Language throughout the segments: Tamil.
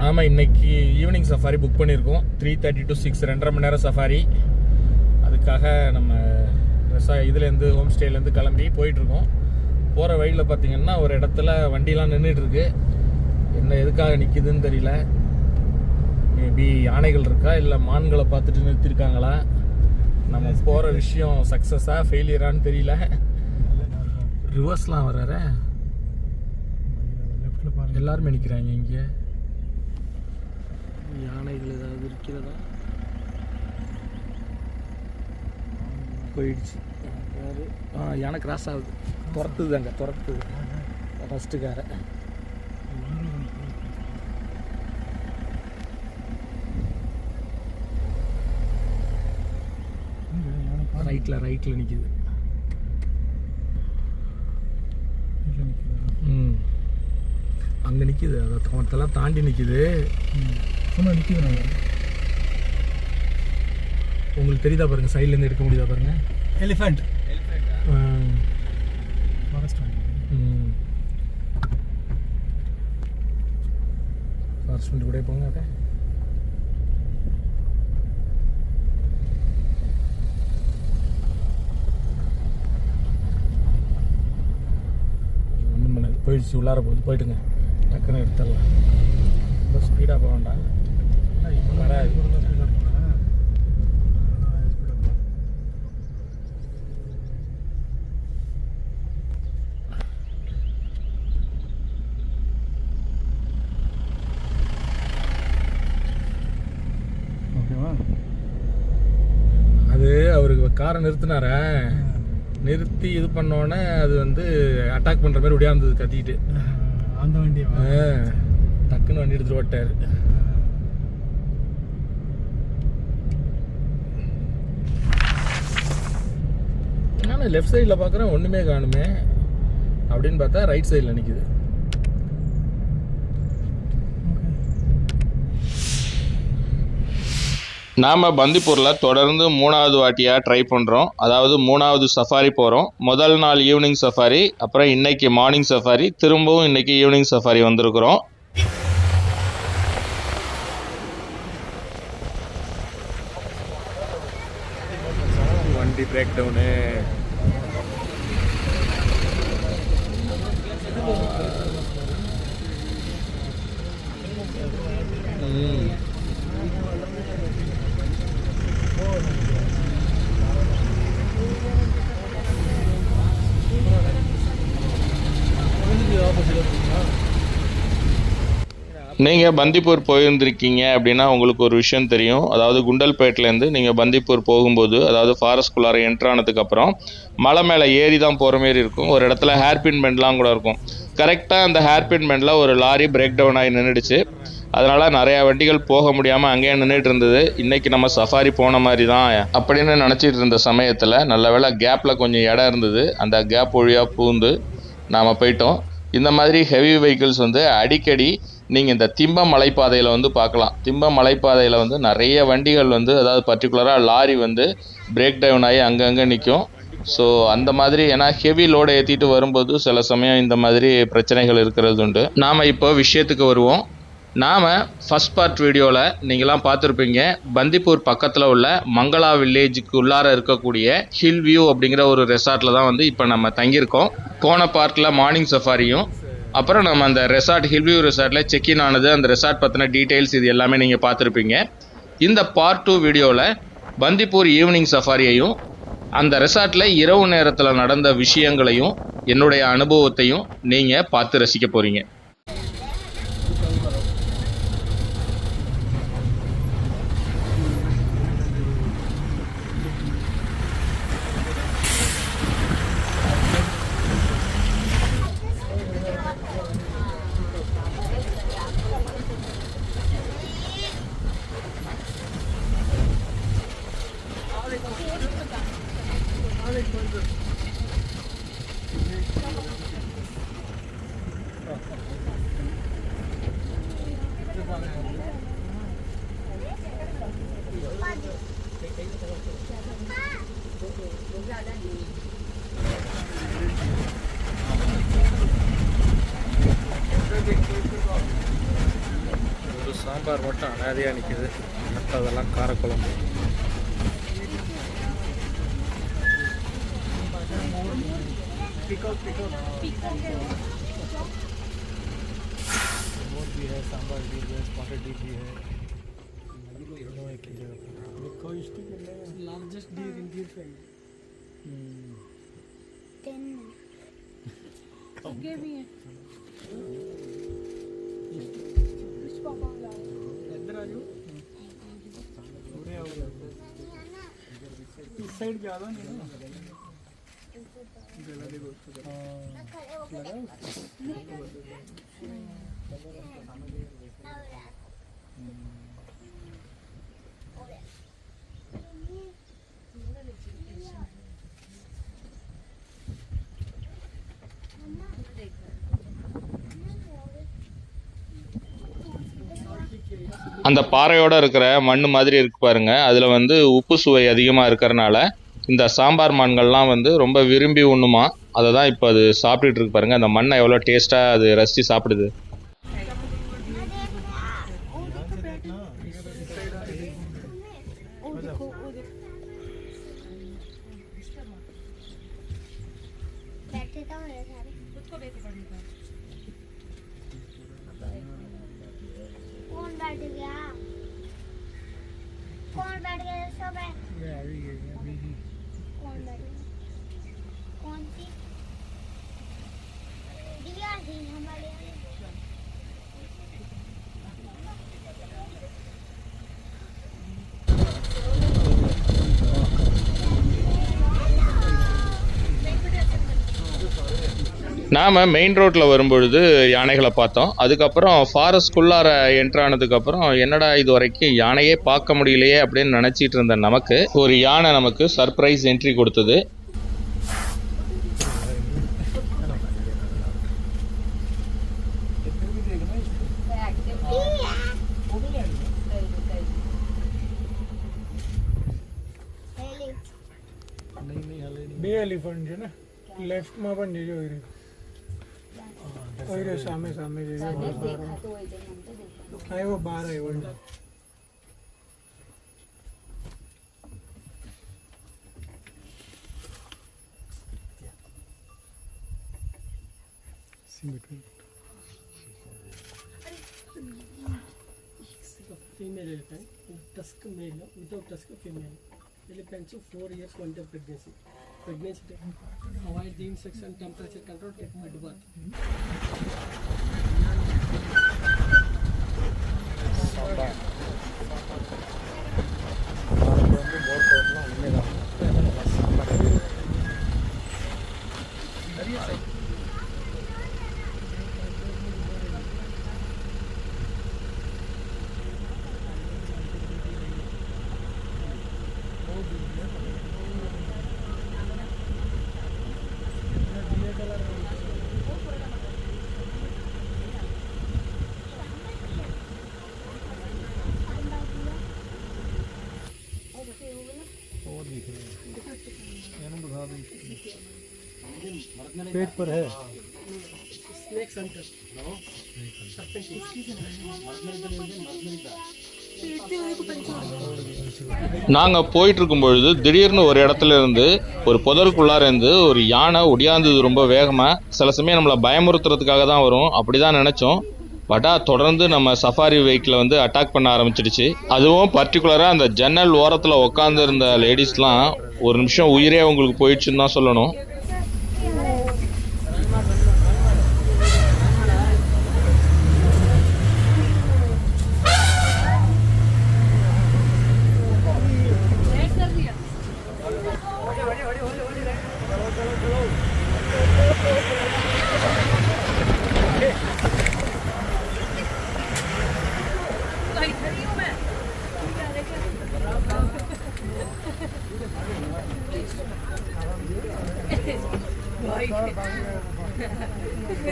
நாம் இன்றைக்கி ஈவினிங் சஃபாரி புக் பண்ணியிருக்கோம். 3:30 to 6 2.5 மணி நேரம் சஃபாரி. அதுக்காக நம்ம இதுலேருந்து ஹோம் ஸ்டேலேருந்து கிளம்பி போயிட்டுருக்கோம். போகிற வழியில் பார்த்திங்கன்னா ஒரு இடத்துல வண்டிலாம் நின்றுட்டுருக்கு. என்ன எதுக்காக நிற்கிதுன்னு தெரியல. மேபி யானைகள் இருக்கா இல்லை மான்களை பார்த்துட்டு நிறுத்திருக்காங்களா. நம்ம போகிற விஷயம் சக்ஸஸாக ஃபெயிலியரான்னு தெரியல. ரிவர்ஸ்லாம் வர்றார எல்லாருமே நிற்கிறாங்க. இங்கே யானைகள் ஏதாவது இருக்கிறதா? போயிடுச்சு. யானை கிராஸ் ஆகுது. துரத்துது, அங்கே துரத்துது ஃபஸ்ட்டு காரை. ரைட்டில் நிற்கிது. அங்கே நிற்கிது. அதை தோட்டத்தெல்லாம் தாண்டி நிற்கிது. சும்மா நிற்கிது. உங்களுக்கு தெரியுதா பாருங்கள், சைட்லேருந்து எடுக்க முடியுதா பாருங்கள். எலிஃபண்ட் ஃபாரஸ்ட் கூட போங்க. அதை ஒன்றும் பண்ணாது. போயிடுச்சு, உள்ளார போகுது. போயிட்டுங்க, டக்குன்னு எடுத்துடலாம். ரொம்ப ஸ்பீடாக போக வேண்டாம். இப்போ வராது. அது அவருக்கு காரை நிறுத்தினார, நிறுத்தி இது பண்ணோடனே அது வந்து அட்டாக் பண்ணுற மாதிரி ஒடியாந்தது கத்திக்கிட்டு. அந்த வண்டி டக்குன்னு வண்டி எடுத்துட்டு ஓட்டாரு. ஆனால் லெஃப்ட் சைடில் பார்க்குறேன் ஒன்றுமே காணுமே அப்படின்னு பார்த்தா ரைட் சைடில் நிற்கிது. நாம் பந்திப்பூரில் தொடர்ந்து 3வது வாட்டியாக ட்ரை பண்ணுறோம். அதாவது 3வது சஃபாரி போகிறோம். முதல் நாள் ஈவினிங் சஃபாரி, அப்புறம் இன்றைக்கி மார்னிங் சஃபாரி, திரும்பவும் இன்றைக்கி ஈவினிங் சஃபாரி வந்திருக்கிறோம். வண்டி பிரேக் டவுனு. நீங்கள் பந்திப்பூர் போயிருந்திருக்கீங்க அப்படின்னா உங்களுக்கு ஒரு விஷயம் தெரியும். அதாவது குண்டல்பேட்லேருந்து நீங்கள் பந்திப்பூர் போகும்போது, அதாவது ஃபாரஸ்ட்குள்ளார என்ட்ரானதுக்கப்புறம் மலை மேலே ஏறி தான் போகிற மாரி இருக்கும். ஒரு இடத்துல ஹேர்பின் பெண்ட்லாம் கூட இருக்கும். கரெக்டாக அந்த ஹேர்பின் பெண்டில் ஒரு லாரி பிரேக் டவுன் ஆகி நின்றுடுச்சு. அதனால் நிறையா வண்டிகள் போக முடியாமல் அங்கேயே நின்றுட்டு இருந்தது. இன்றைக்கி நம்ம சஃபாரி போன மாதிரி தான் அப்படின்னு நினச்சிட்டு இருந்த சமயத்தில் நல்ல வேளை கேப்பில் கொஞ்சம் இடம் இருந்தது. அந்த கேப் வழியாக பூந்து நாம் போயிட்டோம். இந்த மாதிரி ஹெவி வெஹிக்கிள்ஸ் வந்து அடிக்கடி நீங்கள் இந்த திம்ப மலைப்பாதையில் வந்து பார்க்கலாம். திம்ப மலைப்பாதையில் வந்து நிறைய வண்டிகள் வந்து, அதாவது பர்டிகுலராக லாரி வந்து பிரேக் டவுன் ஆகி அங்கங்கே நிற்கும். ஸோ அந்த மாதிரி, ஏன்னா ஹெவி லோடை ஏற்றிட்டு வரும்போது சில சமயம் இந்த மாதிரி பிரச்சனைகள் இருக்கிறது உண்டு. நாம் இப்போ விஷயத்துக்கு வருவோம். நாம் ஃபஸ்ட் பார்ட் வீடியோவில் நீங்களாம் பார்த்துருப்பீங்க. பந்திப்பூர் பக்கத்தில் உள்ள மங்களா வில்லேஜுக்கு உள்ளார இருக்கக்கூடிய ஹில் வியூ அப்படிங்கிற ஒரு ரெசார்ட்டில் தான் வந்து இப்போ நம்ம தங்கியிருக்கோம். போன பார்ட்டில் மார்னிங் சஃபாரியும், அப்புறம் நம்ம அந்த ரெசார்ட் ஹில்வியூ ரெசார்ட்டில் செக்இன் ஆனது, அந்த ரெசார்ட் பற்றின டீட்டெயில்ஸ் இது எல்லாமே நீங்கள் பார்த்துருப்பீங்க. இந்த பார்ட் 2 வீடியோவில் பந்திப்பூர் ஈவினிங் சஃபாரியையும், அந்த ரெசார்ட்டில் இரவு நேரத்தில் நடந்த விஷயங்களையும், என்னுடைய அனுபவத்தையும் நீங்கள் பார்த்து ரசிக்க போகிறீங்க. சாம்பார் மட்டும் அனாதையாக நிற்கிது. மற்றதெல்லாம் காரக்குழம்பு. भी है, सांभर भी है, स्पॉटेड भी है. दोनों एक ही जगह पर. देखो इसकी कितने लार्जेस्ट डीर इन डीर फ्राई. 10 आगे भी है. कुछ पापा लाओ. इधर आ जाओ. पूरे आओ. इस साइड ज़्यादा नहीं ना. गला देखो. लगा. அந்த பாறையோடு இருக்கிற மண் மாதிரி இருக்கு பாருங்க, அதில் வந்து உப்பு சுவை அதிகமாக இருக்கிறனால இந்த சாம்பார் மான்கள்லாம் வந்து ரொம்ப விரும்பி உண்ணுமா. அதை தான் இப்போ அது சாப்பிட்டுட்டு இருக்கு பாருங்க. அந்த மண்ணை எவ்வளோ டேஸ்ட்டாக அது ரசித்து சாப்பிடுது. कौन बैठ गया सब है. कौन बैठ गया? कौन सी दिया थी हमारे நாம் மெயின் ரோட்டில் வரும்பொழுது யானைகளை பார்த்தோம். அதுக்கப்புறம் ஃபாரஸ்ட்குள்ளார என்ட்ரானதுக்கப்புறம் என்னடா இது வரைக்கும் யானையே பார்க்க முடியலையே அப்படின்னு நினச்சிட்டு இருந்த நமக்கு ஒரு யானை நமக்கு சர்ப்ரைஸ் என்ட்ரி கொடுத்தது. બે એલિફન્ટ છે ને લેફ્ટમાં પણ જજો ઓય રે સામે સામે જજો આવ્યો બહાર આવ્યો female elephant with tusk male without tusk female. Elephants 4 years one time pregnancy. Pregnancy avoid the insects and temperature control at mid birth. पेट पर है Snake hunter. நாங்கள் போயிட்டு இருக்கும் பொழுது திடீர்னு ஒரு இடத்துல இருந்து ஒரு புதருக்குள்ளார இருந்து ஒரு யானை ஒடியாந்தது ரொம்ப வேகமாக. சில சமயம் நம்மளை பயமுறுத்துறதுக்காக தான் வரும் அப்படி தான் நினச்சோம். பட்டா தொடர்ந்து நம்ம சஃபாரி வெஹிக்கிளை வந்து அட்டாக் பண்ண ஆரம்பிச்சிடுச்சு. அதுவும் பர்டிகுலராக அந்த ஜன்னல் ஓரத்தில் உட்காந்து இருந்த லேடிஸ்லாம் ஒரு நிமிஷம் உயிரே அவங்களுக்கு போயிடுச்சுன்னு தான் சொல்லணும்.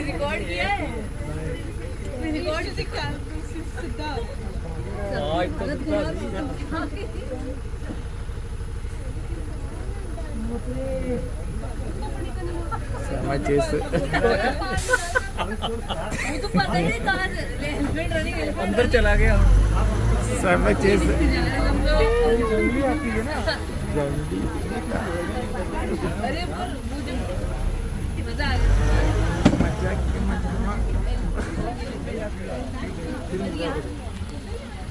रिकॉर्ड किया है रिकॉर्ड सिद्धार्थ sama చేసు तो पता ही नहीं कहाँ से एलिफेंट रनिंग एलिफेंट अंदर चला गया सब चेस अरे पर मुझे मजा आ गया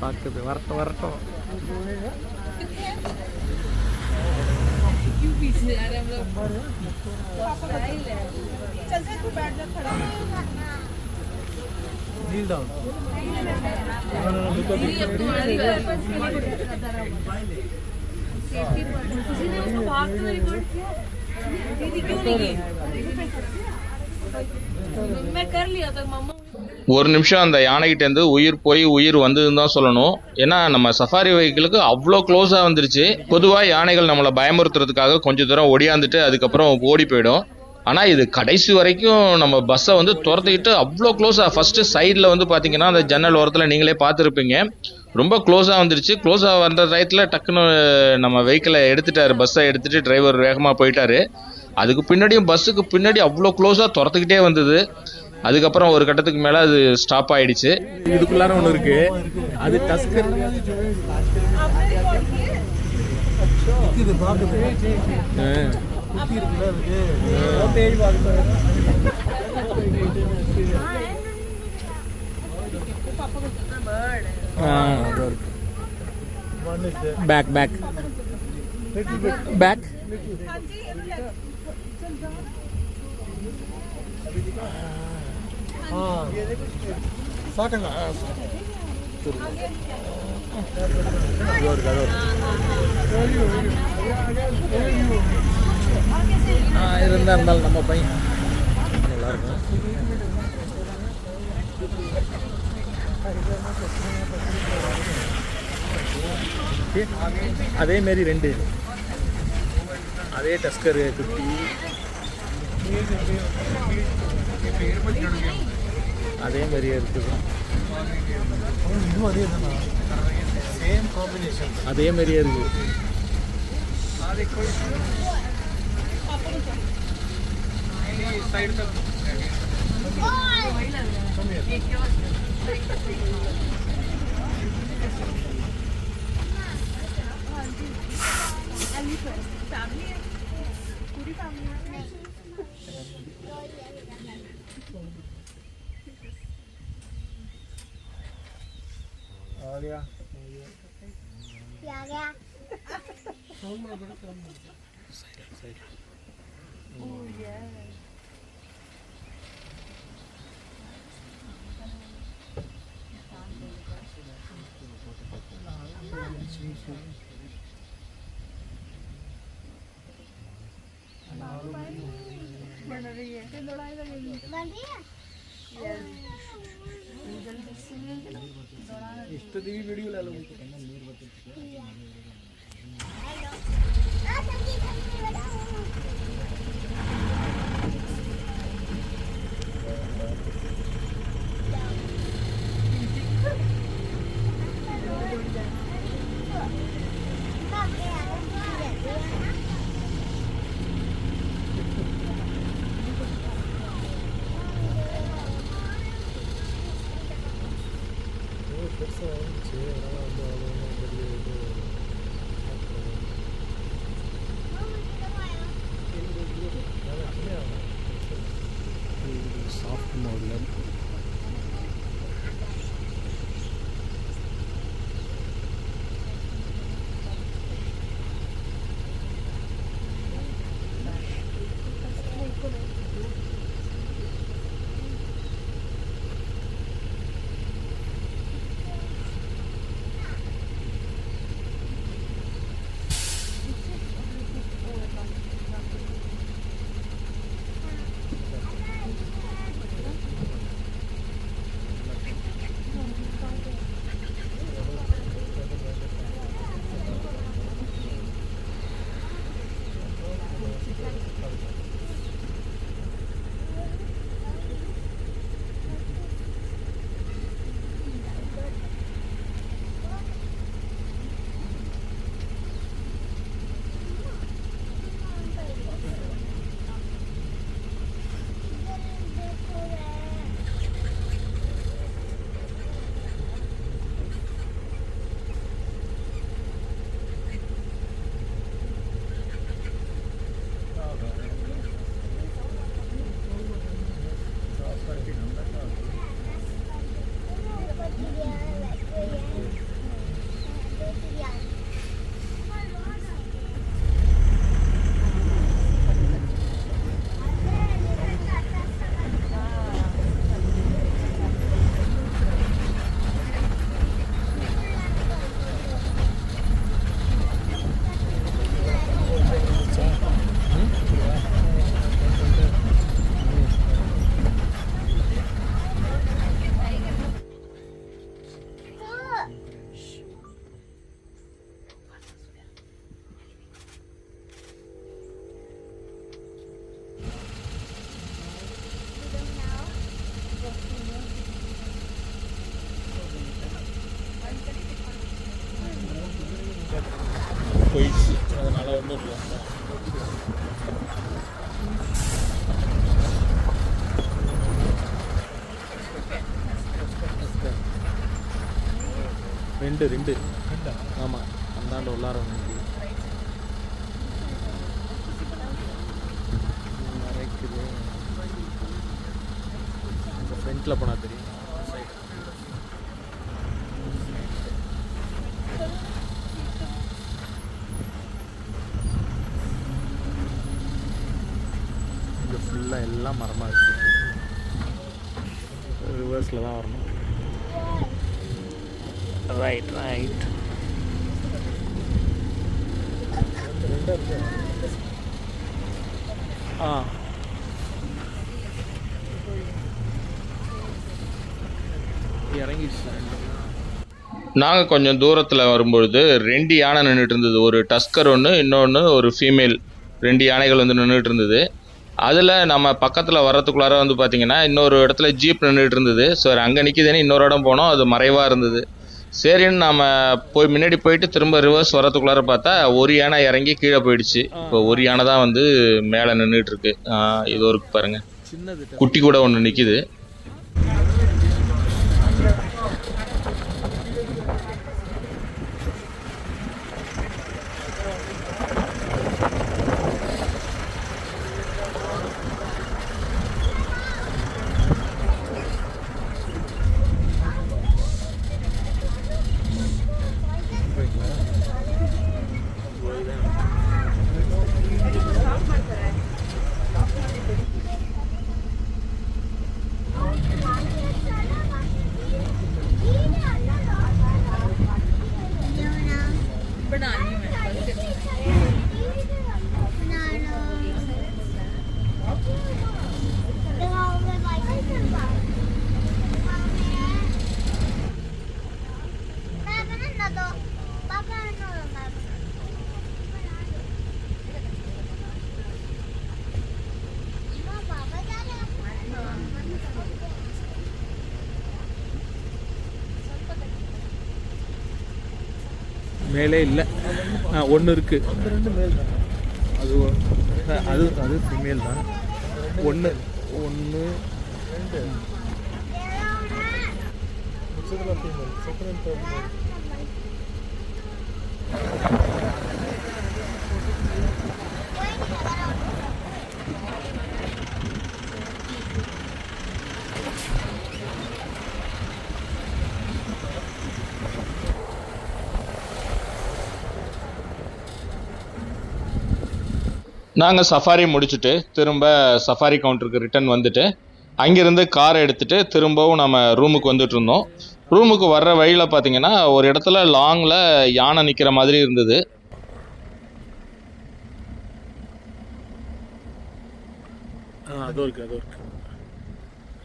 பார்க்குது வரட்டும் வரட்டும் क्यों पीछे आ रहे हम लोग स्टाइल है चलते तू बैठ जा खड़ा नील डाउन ये तुम्हारी पर्पस के लिए सेफ्टी पर्पस किसी ने उसको भागते हुए रिकॉर्ड किया दीदी क्यों नहीं की मैं कर लिया था मम्मा ஒரு நிமிஷம் அந்த யானைகிட்டேருந்து உயிர் போய் உயிர் வந்ததுன்னு தான் சொல்லணும். ஏன்னா நம்ம சஃபாரி வெஹிக்கிளுக்கு அவ்வளோ க்ளோஸாக வந்துருச்சு. பொதுவாக யானைகள் நம்மளை பயமுறுத்துறதுக்காக கொஞ்சம் தூரம் ஒடியாந்துட்டு அதுக்கப்புறம் ஓடி போயிடும். ஆனால் இது கடைசி வரைக்கும் நம்ம பஸ்ஸை வந்து துரத்திக்கிட்டு அவ்வளோ க்ளோஸாக ஃபஸ்ட்டு சைடில் வந்து பார்த்தீங்கன்னா அந்த ஜன்னல் ஓரத்தில் நீங்களே பார்த்துருப்பீங்க. ரொம்ப க்ளோஸாக வந்துருச்சு. க்ளோஸாக வந்த டயத்தில் டக்குன்னு நம்ம வெஹிக்கிளை எடுத்துட்டார், பஸ்ஸை எடுத்துகிட்டு டிரைவர் வேகமாக போயிட்டார். அதுக்கு பின்னாடியும் பஸ்ஸுக்கு பின்னாடி அவ்வளோ க்ளோஸாக துரத்துக்கிட்டே வந்தது. அதுக்கப்புறம் ஒரு கட்டத்துக்கு மேலே அது ஸ்டாப் ஆயிடுச்சு. இதுக்குள்ளார ஒன்று இருக்கு, அது டஸ்கர் பேக் பேக் பேக் இருந்தாலும் நம்ம பையன் நல்லா இருக்கும். அதே மாரி ரெண்டு அதே டஸ்கர் குட்டி அதே மாதிரியே இருக்குது. அதே மாதிரியே இருக்கு. क्या गया बन रही है ಇಷ್ಟೊತ್ತಿಗೆ ವಿಡಿಯೋ ಎಲ್ಲ சாஃப்ட் மோடில் ரெண்டு ஆமாம் அந்தாண்ட உள்ளார ஒன்று மறைக்குது. இந்த ஃப்ரண்ட்டில் போனால் தெரியும். இங்கே ஃபுல்லாக எல்லாம் மரமாக இருக்குது. ரிவர்ஸில் தான் வரணும். ரைட் இறங்கிடுச்சு. நாங்கள் கொஞ்சம் தூரத்தில் வரும்பொழுது 2 யானை நின்றுட்டு இருந்தது. ஒரு டஸ்கர் ஒன்று, இன்னொன்று ஒரு ஃபீமேல். 2 யானைகள் வந்து நின்றுட்டு இருந்தது. அதில் நம்ம பக்கத்தில் வர்றதுக்குள்ளார வந்து பார்த்திங்கன்னா இன்னொரு இடத்துல ஜீப் நின்றுட்டு இருந்தது. சரி அங்கே நிற்கிதுன்னு இன்னொரு இடம் போனோம், அது மறைவாக இருந்தது. சரின்னு நம்ம முன்னாடி போயிட்டு திரும்ப ரிவர்ஸ் வரதுக்குள்ளார பார்த்தா ஒரு யானை இறங்கி கீழே போயிடுச்சு. இப்போ ஒரு யானை தான் வந்து மேலே நின்றுட்டு இருக்கு. இது ஒரு பாருங்க, சின்னது குட்டி கூட ஒன்று நிற்கிது. बना रही हूँ मैं மேலே இல்லை. ஒன்று இருக்குது. அது அது அது ஃபீமேல் தான். ஒன்று நாங்கள் சஃபாரி முடிச்சுட்டு திரும்ப சஃபாரி கவுண்டருக்கு ரிட்டர்ன் வந்துட்டு அங்கேருந்து காரை எடுத்துகிட்டு திரும்பவும் நம்ம ரூமுக்கு வந்துட்டு இருந்தோம். ரூமுக்கு வர்ற வழியில் பார்த்தீங்கன்னா ஒரு இடத்துல லாங்கில் யானை நிற்கிற மாதிரி இருந்தது. அதுவும் இருக்குது.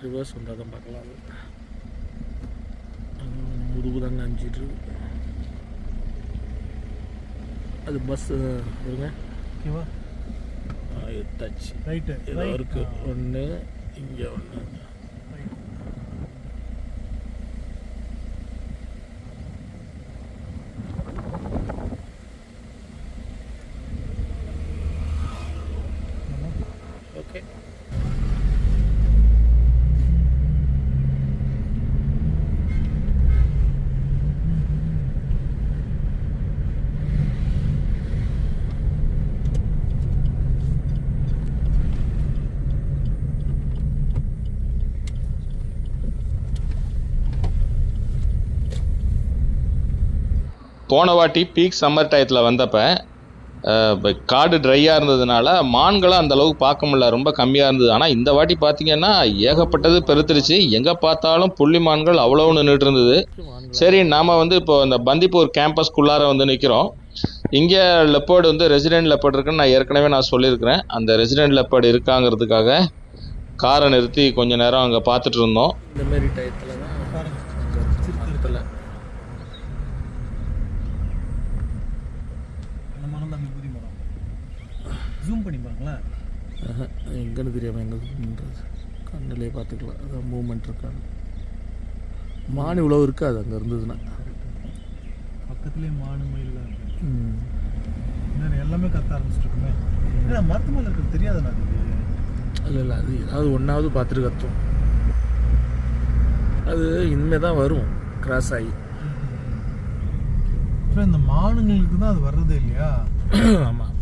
ரிவர்ஸ் வந்தால் தான் பார்க்கலாம். முதுகு தாங்க அஞ்சிட்டு இருக்கு. அது பஸ் வருங்க. ஓகேவா? எடுத்தாச்சு. ரைட்டு ஏதோ இருக்குது. ஒன்று இங்கே ஒன்று. ஓகே. போன வாட்டி பீக் சம்மர் டயத்தில் வந்தப்போ காடு ட்ரையாக இருந்ததுனால மான்களும் அந்தளவுக்கு பார்க்க முடியல, ரொம்ப கம்மியாக இருந்தது. ஆனால் இந்த வாட்டி பார்த்தீங்கன்னா ஏகப்பட்டது பெருத்துருச்சு. எங்கே பார்த்தாலும் புள்ளி மான்கள் அவ்வளோ நின்றுட்டு இருந்தது. சரி நாம் வந்து இப்போ இந்த பந்திப்பூர் கேம்பஸ்குள்ளார வந்து நிற்கிறோம். இங்கே லெப்பர்டு வந்து ரெசிடென்ட் லெப்பர்டு இருக்குன்னு நான் ஏற்கனவே சொல்லியிருக்கிறேன். அந்த ரெசிடென்ட் லெப்பர்டு இருக்காங்கிறதுக்காக காரை நிறுத்தி கொஞ்ச நேரம் அங்கே பார்த்துட்டு இருந்தோம். இந்த மாதிரி டயத்தில் தான் ஜூம் பண்ணி பாருங்களேன். எங்கன்னு தெரியாமல் எங்கே பண்ணுறது, கண்ணிலே பார்த்துக்கலாம். அதான் மூமெண்ட் இருக்காது. மான் இவ்வளோ இருக்காது அங்கே இருந்ததுன்னா. பக்கத்துலேயே மானு மயில் எல்லாமே கத்த ஆரம்பிச்சிட்ருக்குமே. ஏன்னா மரத்து மேலே இருக்கிறது தெரியாதுண்ணா. அது இல்லை, அது ஏதாவது ஒன்றாவது பார்த்துட்டு கத்தும். அது இனிமேல் தான் வரும் கிராஸ் ஆகி. அப்புறம் இந்த மானுங்களுக்கு தான் அது வர்றதே இல்லையா? ஆமாம்.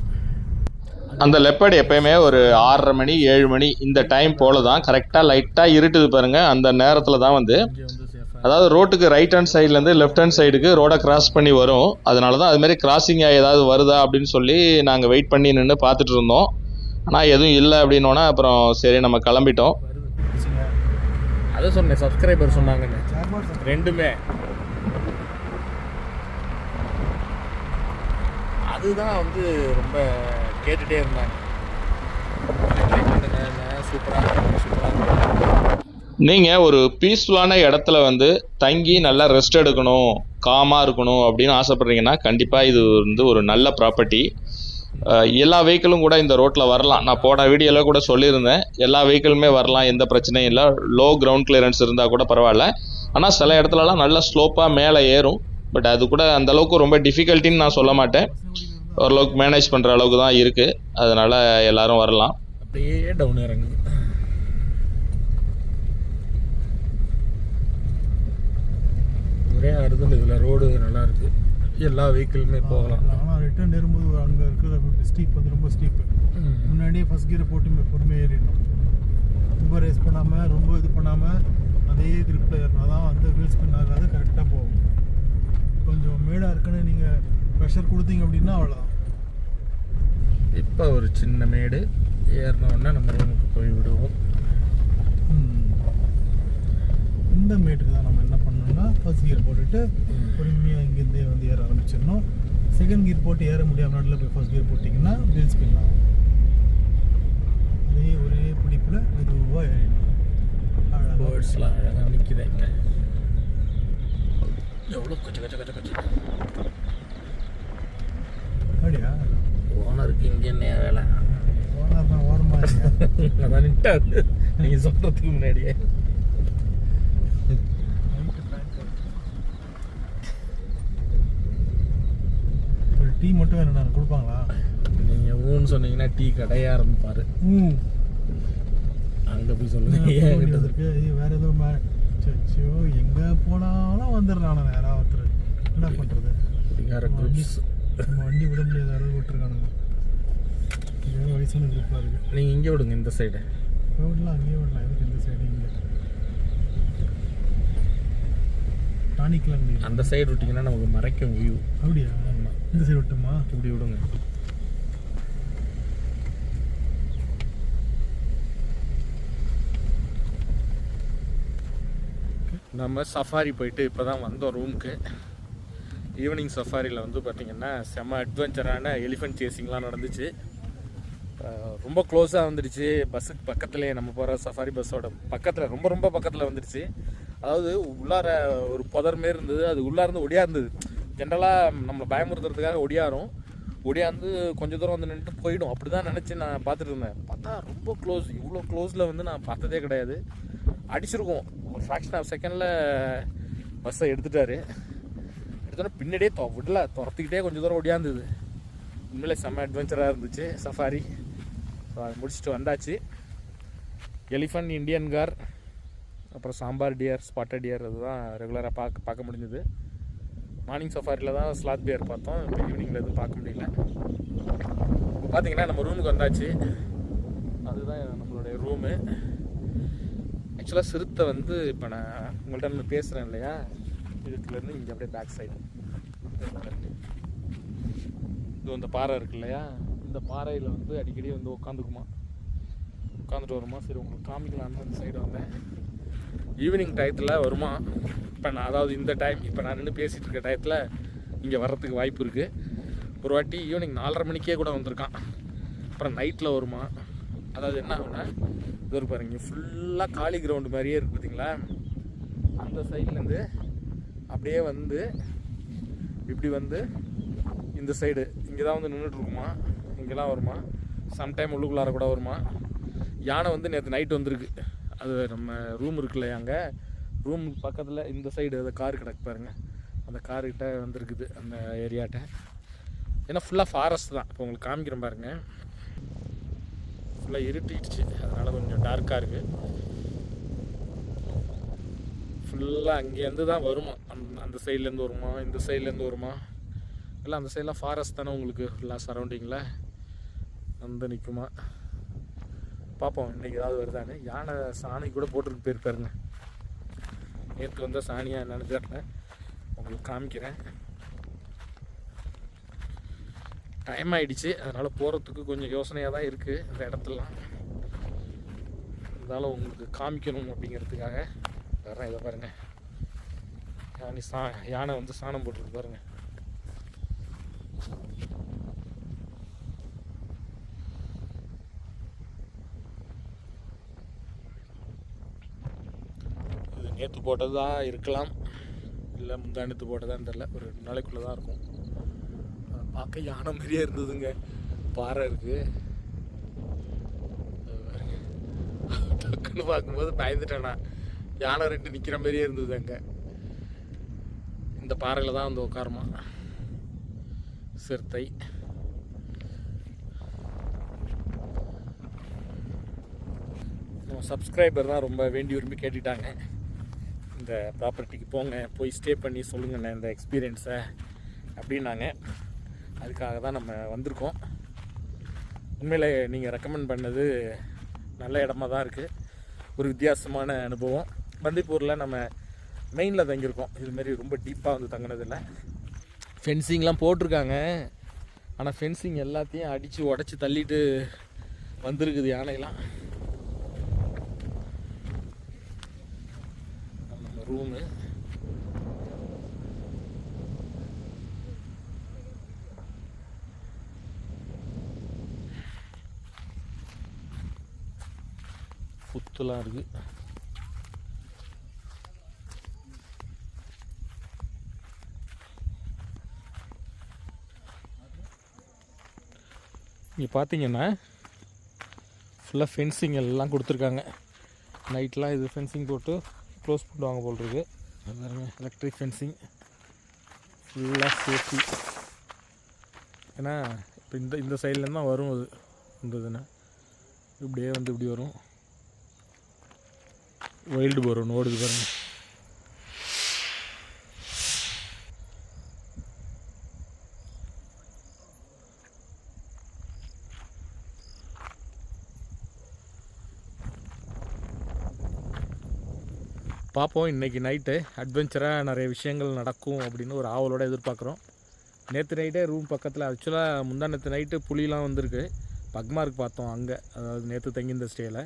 அந்த லெப்பர்டு எப்பயுமே ஒரு 6:30 மணி 7 மணி இந்த டைம் போல தான் கரெக்டாக லைட்டாக இருட்டுது பாருங்கள். அந்த நேரத்தில் தான் வந்து இங்கே வந்து சேஃபாக அதாவது ரோட்டுக்கு ரைட் ஹேண்ட் சைட்லேருந்து லெஃப்ட் ஹேண்ட் சைடுக்கு ரோடை கிராஸ் பண்ணி வரும். அதனால தான் அதுமாரி கிராசிங் ஏதாவது வருதா அப்படின்னு சொல்லி நாங்கள் வெயிட் பண்ணி நின்று பார்த்துட்டு இருந்தோம். ஆனால் எதுவும் இல்லை அப்படின்னோன்னா அப்புறம் சரி நம்ம கிளம்பிட்டோம். அதை சொன்னேன், சப்ஸ்கிரைபர் சொன்னாங்கன்னு. ரெண்டுமே அதுதான் வந்து ரொம்ப கேட்டுகிட்டே இருந்தாங்க. சூப்பராக நீங்கள் ஒரு பீஸ்ஃபுல்லான இடத்துல வந்து தங்கி நல்லா ரெஸ்ட் எடுக்கணும், காமாக இருக்கணும் அப்படின்னு ஆசைப்பட்றீங்கன்னா கண்டிப்பாக இது வந்து ஒரு நல்ல ப்ராப்பர்ட்டி. எல்லா வெஹிக்கிளும் கூட இந்த ரோட்டில் வரலாம். நான் போன வீடியோவில் கூட சொல்லியிருந்தேன், எல்லா வெஹிக்கிளுமே வரலாம், எந்த பிரச்சனையும் இல்லை. லோ கிரவுண்ட் கிளியரன்ஸ் இருந்தால் கூட பரவாயில்ல. ஆனால் சில இடத்துலலாம் நல்ல ஸ்லோப்பாக மேலே ஏறும். பட் அது கூட அந்தளவுக்கு ரொம்ப டிஃபிகல்ட்டின்னு நான் சொல்ல மாட்டேன். ஓரளவுக்கு மேனேஜ் பண்ணுற அளவுக்கு தான் இருக்குது. அதனால் எல்லோரும் வரலாம். அப்படியே டவுன் இறங்குது. ஒரே அறுதல். இதில் ரோடு நல்லா இருக்குது, எல்லா வெஹிக்கிளுமே போகலாம். ஆனால் ரிட்டர்ன் ஏறும்போது அங்கே இருக்கிற ஸ்டீப் வந்து ரொம்ப ஸ்டீப்பு. முன்னாடியே ஃபஸ்ட் கியரை போட்டு பொறுமையாக ஏறிடணும். ரொம்ப ரேஸ் பண்ணாமல், ரொம்ப இது பண்ணாமல் அதே கிரிப்பில் ஏறினா தான் அந்த வீல் ஸ்பின் ஆகாது, கரெக்டாக போகும். கொஞ்சம் மேடாக இருக்குன்னு நீங்கள் ப்ரெஷர் கொடுத்தீங்க அப்படின்னா அவ்வளோதான். இப்போ ஒரு சின்ன மேடு ஏறினோடனே நம்ம ரூமுக்கு போய் விடுவோம். இந்த மேட்டுக்கு தான் நம்ம என்ன பண்ணணும்னா ஃபர்ஸ்ட் கியர் போட்டுட்டு பொறுமையாக இங்கேருந்தே வந்து ஏற ஆரம்பிச்சிடணும். செகண்ட் கியர் போட்டு ஏற முடியாமல் நடுவில் போய் ஃபர்ஸ்ட் கியர் போட்டிங்கன்னா வீல் ஸ்பின் ஆகும். அதே ஒரே பிடிப்பில் மெதுவாக ஏறிடணும். பேர்ட்ஸ்லாம் அழகாக நிற்கிதுங்க. எவ்வளோ கச்சு கச்சு கச்சு கச்சு. அப்படியா? ஓனருக்கு இங்கே என்ன வேலை? ஓனர் தான் ஓரமாக அதான் நிட்டாரு நீங்கள் சொல்கிறதுக்கு முன்னாடியே. ஒரு டீ மட்டும் வேணும் கொடுப்பாங்களா? நீங்கள் ஊன்னு சொன்னீங்கன்னா டீ கடையே ஆரம்பிப்பார். அங்கே போய் சொல்லுங்கள். இருக்கு வேறு எதுவும் சச்சோ எங்கே போனாலும் வந்துடுறானு யாராவது ஒருத்தர். என்ன பண்ணுறது? நம்ம வண்டி விட முடியாத அளவு விட்டுருக்கானுங்க. ஏதோ வயசான குரூப்பாக இருக்குது. நீங்கள் இங்கே விடுங்க, இந்த சைடு விடலாம், அங்கேயே விடலாம். எதுக்கு இந்த சைடு? இங்கே டானிக்கலாம் முடியும். அந்த சைடு விட்டிங்கன்னா நமக்கு மறைக்கும் வியூ. அப்படியா? இந்த சைடு விட்டுமா? இப்படி விடுங்க. நம்ம சஃபாரி போயிட்டு இப்போ தான் வந்தோம் ரூமுக்கு. ஈவினிங் சஃபாரியில் வந்து பார்த்திங்கன்னா செம்ம அட்வென்ச்சரான எலிஃபென்ட் சேசிங்லாம் நடந்துச்சு. ரொம்ப க்ளோஸாக வந்துடுச்சு. பஸ்ஸுக்கு பக்கத்துலேயே, நம்ம போகிற சஃபாரி பஸ்ஸோட பக்கத்தில், ரொம்ப ரொம்ப பக்கத்தில் வந்துடுச்சு. அதாவது உள்ளார ஒரு புதர் மாரி இருந்தது, அது உள்ளார்ந்து ஒடியாருந்தது. ஜென்ரலாக நம்மளை பயமுறுத்துறதுக்காக ஒடியாந்து கொஞ்சம் தூரம் வந்து நின்றுட்டு போயிடும், அப்படி தான் நினச்சி நான் பார்த்துட்டு இருந்தேன். பார்த்தா ரொம்ப க்ளோஸ். இவ்வளோ க்ளோஸில் வந்து நான் பார்த்ததே கிடையாது. அடிச்சிருக்கோம். ஒரு ஃப்ராக்ஷன் ஆஃப் செகண்டில் பஸ்ஸை எடுத்துட்டாரு. எடுத்தோன்னா பின்னாடியே விடல, துரத்துக்கிட்டே கொஞ்சம் தூரம் ஒடியாந்தது. உண்மையிலே செம்ம அட்வென்ச்சராக இருந்துச்சு சஃபாரி. ஸோ அதை முடிச்சுட்டு வந்தாச்சு. எலிஃபண்ட், இண்டியன் கார், அப்புறம் சாம்பார் டியர், ஸ்பாட்டட் டியர், அதுதான் ரெகுலராக பார்க்க முடிஞ்சது. மார்னிங் சஃபாரியில் தான் ஸ்லாத் பியர் பார்த்தோம். இப்போ ஈவினிங்கில் எதுவும் பார்க்க முடியல. இப்போ பார்த்தீங்கன்னா நம்ம ரூமுக்கு வந்தாச்சு. அதுதான் நம்மளுடைய ரூமு. ஆக்சுவலாக சிறுத்தை வந்து இப்போ நான் உங்கள்கிட்ட பேசுகிறேன் இல்லையா, இதுக்குலேருந்து இங்கே அப்படியே பேக் சைடு இது இந்த பாறை இருக்கு இல்லையா, இந்த பாறையில் வந்து அடிக்கடி வந்து உட்காந்துட்டு வருமா. சரி உங்களுக்கு காமிக்கலான்னு அந்த சைடு வந்தேன். ஈவினிங் டயத்தில் வருமா. இப்போ நான் அதாவது இந்த டைம் இப்போ நான் நின்று பேசிகிட்டு இருக்க டயத்தில் இங்கே வர்றதுக்கு வாய்ப்பு இருக்குது. ஒரு வாட்டி ஈவினிங் 4:30 மணிக்கே கூட வந்திருக்கான். அப்புறம் நைட்டில் வருமா. அதாவது என்ன ஆகுனா, இது ஒரு பாருங்க, ஃபுல்லாக காலி கிரவுண்டு மாதிரியே இருக்குது பார்த்தீங்களா. அந்த சைட்லேருந்து அப்படியே வந்து இப்படி வந்து இந்த சைடு இங்கே தான் வந்து நின்றுட்டுருக்குமா. இங்கெல்லாம் வருமா. சம்டைம் உள்ளுக்குள்ளார கூட வருமா. யானை வந்து நேற்று நைட்டு வந்திருக்கு. அது நம்ம ரூம் இருக்குல்ல, அங்கே ரூம் பக்கத்தில் இந்த சைடு அந்த கார் கிடக்கு பாருங்கள், அந்த காருக்கிட்ட வந்துருக்குது அந்த ஏரியாட்ட. ஏன்னா ஃபுல்லாக ஃபாரஸ்ட் தான். இப்போ உங்களுக்கு காமிக்கிறேன் பாருங்கள். ஃபுல்லாக இருட்டிடுச்சு, அதனால் கொஞ்சம் டார்க்காக இருக்குது. ஃபுல்லாக அங்கேருந்து தான் வருமா. அந்த சைட்லேருந்து வருமா, இந்த சைட்லேருந்து வருமா. எல்லாம் அந்த சைடெலாம் ஃபாரஸ்ட் தானே உங்களுக்கு ஃபுல்லாக சரௌண்டிங்கில் வந்து நிற்குமா பார்ப்போம் இன்றைக்கி ஏதாவது வருதானே. யானை சாணி கூட போட்டுருக்கு போயிருப்பாருங்க. நேற்று வந்த சாணியாக என்னன்னு தெரியல, உங்களுக்கு காமிக்கிறேன். டைம் ஆகிடுச்சு, அதனால் போகிறதுக்கு கொஞ்சம் யோசனையாக தான் இருக்குது இந்த இடத்துலலாம். இருந்தாலும் உங்களுக்கு காமிக்கணும் அப்படிங்கிறதுக்காக வரேன். இதை பாருங்கள், யானை வந்து சாணம் போட்டுருக்கு பாருங்கள். இது நேற்று போட்டதா இருக்கலாம், இல்லை முந்தானத்து போட்டதான்னு தெரில. ஒரு 2 நாளைக்குள்ளே தான் இருக்கும். பார்க்க யானை மாதிரியே இருந்ததுங்க. பாறை இருக்குது, டக்குன்னு பார்க்கும்போது பயந்துட்டேண்ணா. யானை 2 நிற்கிற மாதிரியே இருந்தது அங்கே. இந்த பாறையில் தான் வந்து உட்காருமா சிறுத்தை. நம்ம சப்ஸ்கிரைபர் தான் ரொம்ப வேண்டி விரும்பி கேட்டுட்டாங்க, இந்த ப்ராப்பர்ட்டிக்கு போங்க, போய் ஸ்டே பண்ணி சொல்லுங்கண்ணே இந்த எக்ஸ்பீரியன்ஸை அப்படின்னாங்க. அதுக்காக தான் நம்ம வந்திருக்கோம். உண்மையிலே நீங்கள் ரெக்கமெண்ட் பண்ணது நல்ல இடமா தான் இருக்குது. ஒரு வித்தியாசமான அனுபவம். பந்திப்பூரில் நம்ம மெயினில் தங்கியிருக்கோம், இதுமாரி ரொம்ப டீப்பாக வந்து தங்கினதில்லை. ஃபென்சிங்லாம் போட்டிருக்காங்க, ஆனால் ஃபென்சிங் எல்லாத்தையும் அடித்து உடச்சி தள்ளிட்டு வந்திருக்குது யானையெல்லாம். நம்ம ரூமு புத்துலாம் இருக்குது. இங்கே பார்த்தீங்கன்னா ஃபுல்லாக ஃபென்சிங் எல்லாம் கொடுத்துருக்காங்க. நைட்லாம் இது ஃபென்சிங் போட்டு க்ளோஸ் பண்ணுவாங்க போல் இருக்குது. அது எலக்ட்ரிக் ஃபென்சிங், ஃபுல்லாக சேஃப்டி. ஏன்னா இப்போ இந்த சைட்லேருந்து தான் வரும். அது இருந்ததுன்னா இப்படியே வந்து இப்படி வரும். வைல்டு போர் ஒன்று ஓடுது பாருங்க. பார்ப்போம், இன்றைக்கி நைட்டு அட்வென்ச்சராக நிறைய விஷயங்கள் நடக்கும் அப்படின்னு ஒரு ஆவலோடு எதிர்பார்க்குறோம். நேற்று நைட்டே ரூம் பக்கத்தில், ஆக்சுவலாக முந்தானத்து நைட்டு புலிலாம் வந்திருக்கு. பக்மார்க் பார்த்தோம் அங்கே, அதாவது நேற்று தங்கியிருந்த ஸ்டேயில்.